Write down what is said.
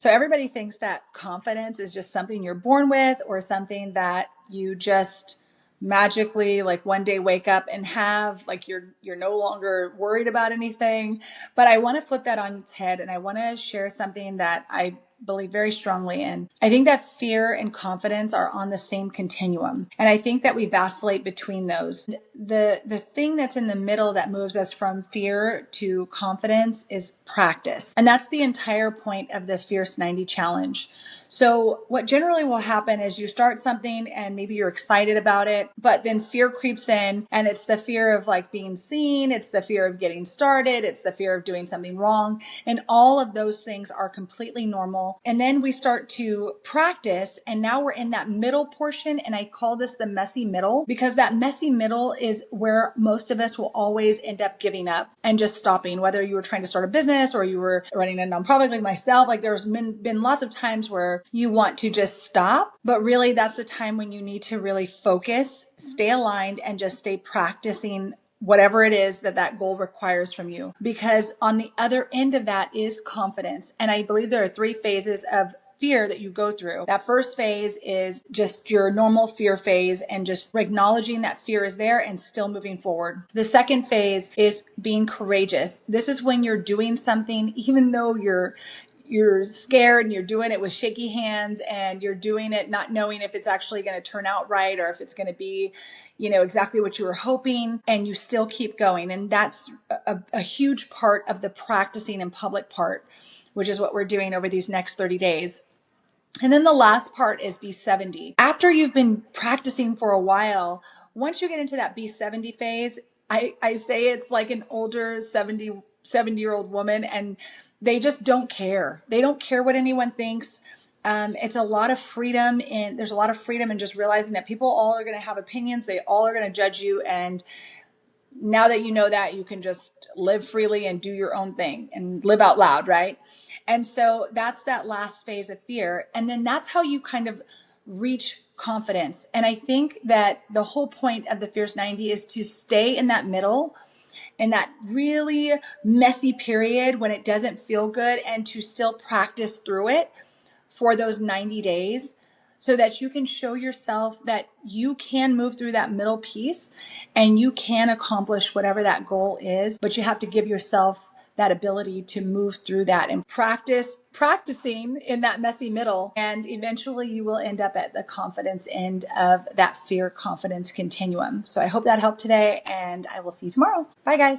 So everybody thinks that confidence is just something you're born with or something that you just magically like one day wake up and have, like you're no longer worried about anything. But I want to flip that on its head, and I want to share something that I believe very strongly in. I think that fear and confidence are on the same continuum. And I think that we vacillate between those. The thing that's in the middle that moves us from fear to confidence is practice. And that's the entire point of the Fierce 90 challenge. So what generally will happen is you start something and maybe you're excited about it, but then fear creeps in, and it's the fear of like being seen. It's the fear of getting started. It's the fear of doing something wrong. And all of those things are completely normal. And then we start to practice, and now we're in that middle portion. And I call this the messy middle, because that messy middle is where most of us will always end up giving up and just stopping. Whether you were trying to start a business or you were running a nonprofit like myself, like there's been lots of times where you want to just stop, but really that's the time when you need to really focus, stay aligned, and just stay practicing whatever it is that goal requires from you. Because on the other end of that is confidence. And I believe there are 3 phases of fear that you go through. That first phase is just your normal fear phase and just acknowledging that fear is there and still moving forward. The second phase is being courageous. This is when you're doing something, even though you're scared and you're doing it with shaky hands and you're doing it not knowing if it's actually going to turn out right or if it's going to be, exactly what you were hoping, and you still keep going. And that's a huge part of the practicing in public part, which is what we're doing over these next 30 days. And then the last part is B70. After you've been practicing for a while, once you get into that B70 phase, I say it's like an older 70-year-old woman, and they just don't care. They don't care what anyone thinks. It's a lot of freedom, and there's a lot of freedom in just realizing that people all are going to have opinions. They all are going to judge you. And now that you know that, you can just live freely and do your own thing and live out loud, right? And so that's that last phase of fear. And then that's how you kind of reach confidence. And I think that the whole point of the Fierce 90 is to stay in that middle, in that really messy period when it doesn't feel good, and to still practice through it for those 90 days so that you can show yourself that you can move through that middle piece and you can accomplish whatever that goal is. But you have to give yourself that ability to move through that and practicing in that messy middle. And eventually you will end up at the confidence end of that fear confidence continuum. So I hope that helped today, and I will see you tomorrow. Bye, guys.